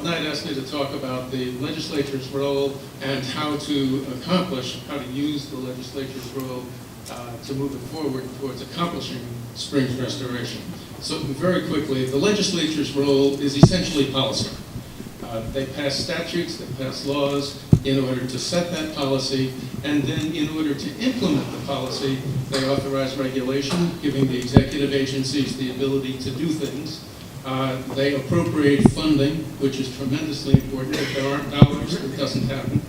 tonight asked me to talk about the legislature's role and how to use the legislature's role to move it forward towards accomplishing springs restoration. So very quickly, the legislature's role is essentially policy. They pass statutes, they pass laws in order to set that policy, and then in order to implement the policy, they authorize regulation, giving the executive agencies the ability to do things. They appropriate funding, which is tremendously important. If there aren't dollars, it doesn't happen.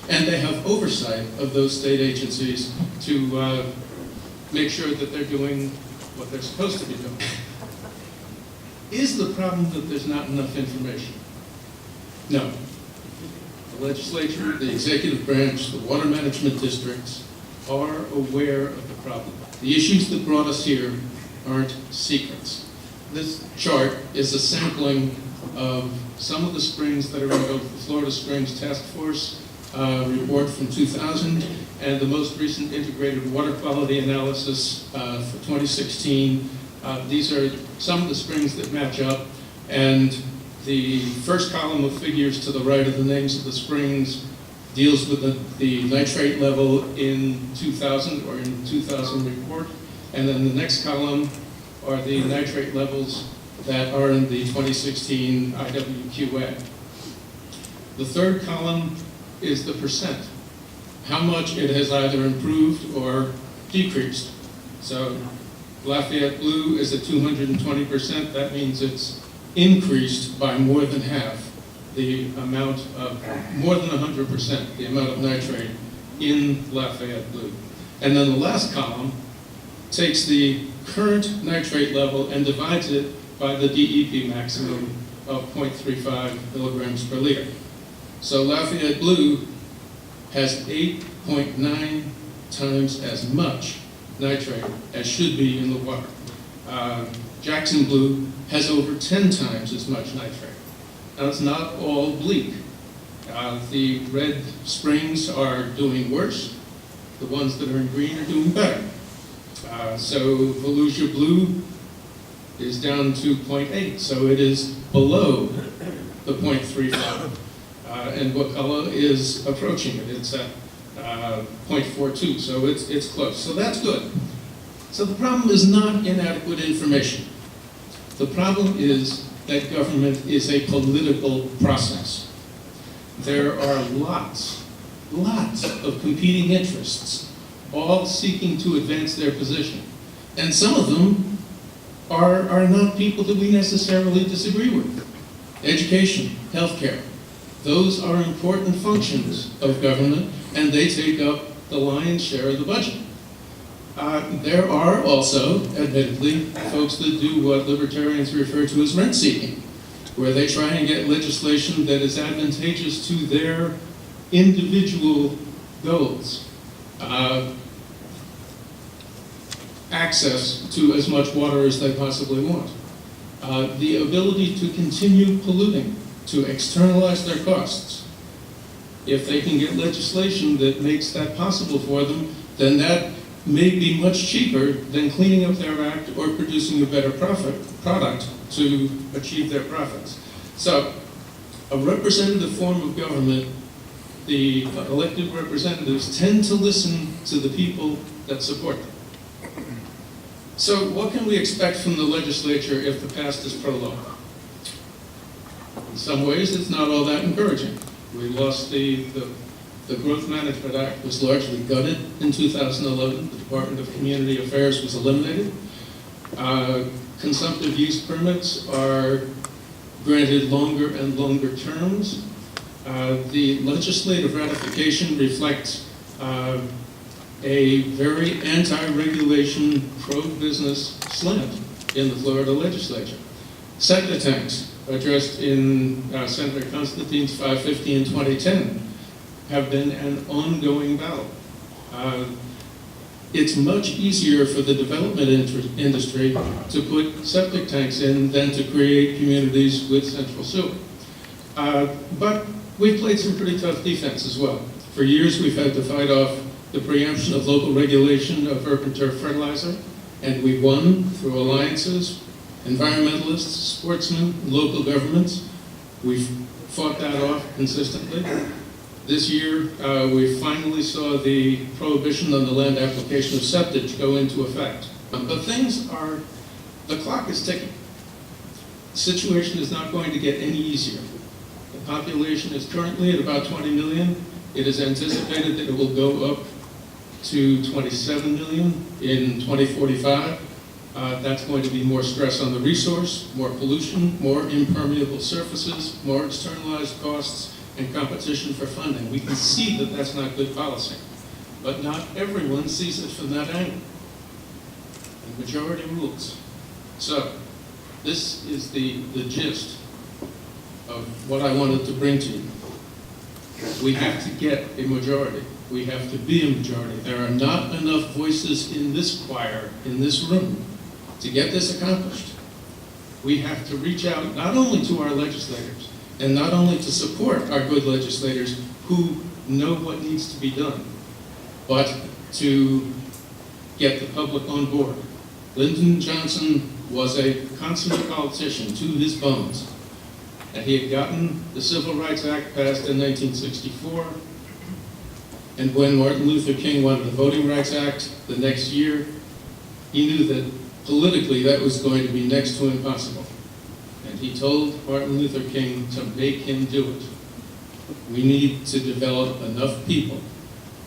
And they have oversight of those state agencies to make sure that they're doing what they're supposed to be doing. Is the problem that there's not enough information? No. The legislature, the executive branch, the water management districts are aware of the problem. The issues that brought us here aren't secrets. This chart is a sampling of some of the springs that are in both the Florida Springs Task Force report from 2000 and the most recent integrated water quality analysis for 2016. These are some of the springs that match up, and the first column of figures to the right of the names of the springs deals with the nitrate level in 2000 or in 2000 report, and then the next column are the nitrate levels that are in the 2016 IWQA. The third column is the percent, how much it has either improved or decreased. So Lafayette Blue is at 220%. That means it's increased by more than half the amount of, more than 100%, the amount of nitrate in Lafayette Blue. And then the last column takes the current nitrate level and divides it by the DEP maximum of 0.35 milligrams per liter. So Lafayette Blue has 8.9 times as much nitrate as should be in the water. Jackson Blue has over 10 times as much nitrate. Now, it's not all bleak. The red springs are doing worse. The ones that are in green are doing better. So Volusia Blue is down to 0.8, so it is below the 0.35. And Ocala is approaching it. It's at 0.42, so it's close. So that's good. So the problem is not inadequate information. The problem is that government is a political process. There are lots of competing interests, all seeking to advance their position. And some of them are not people that we necessarily disagree with. Education, healthcare, those are important functions of government, and they take up the lion's share of the budget. There are also, admittedly, folks that do what libertarians refer to as rent seeking, where they try and get legislation that is advantageous to their individual goals. Access to as much water as they possibly want. The ability to continue polluting, to externalize their costs. If they can get legislation that makes that possible for them, then that may be much cheaper than cleaning up their act or producing a better product to achieve their profits. So, a representative form of government, the elected representatives tend to listen to the people that support them. So, what can we expect from the legislature if the past is prologue? In some ways, it's not all that encouraging. We lost the Growth Management Act was largely gutted in 2011. The Department of Community Affairs was eliminated. Consumptive use permits are granted longer and longer terms. The legislative ratification reflects a very anti-regulation, pro-business slant in the Florida legislature. Septic tanks, addressed in Senator Constantine's 550 in 2010, have been an ongoing battle. It's much easier for the development industry to put septic tanks in than to create communities with central sewer. But we've played some pretty tough defense as well. For years, we've had to fight off the preemption of local regulation of urban turf fertilizer, and we won through alliances, environmentalists, sportsmen, local governments. We've fought that off consistently. This year, we finally saw the prohibition on the land application of septic go into effect. But the clock is ticking. The situation is not going to get any easier. The population is currently at about 20 million. It is anticipated that it will go up to 27 million in 2045. That's going to be more stress on the resource, more pollution, more impermeable surfaces, more externalized costs, and competition for funding. We can see that that's not good policy, but not everyone sees it from that angle. The majority rules. So this is the gist of what I wanted to bring to you. We have to get a majority. We have to be a majority. There are not enough voices in this choir, in this room, to get this accomplished. We have to reach out not only to our legislators, and not only to support our good legislators who know what needs to be done, but to get the public on board. Lyndon Johnson was a consummate politician to his bones, and he had gotten the Civil Rights Act passed in 1964, and when Martin Luther King wanted the Voting Rights Act the next year, he knew that politically that was going to be next to impossible. And he told Martin Luther King to make him do it. We need to develop enough people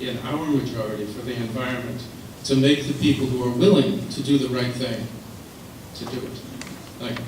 in our majority for the environment to make the people who are willing to do the right thing to do it. Thank you.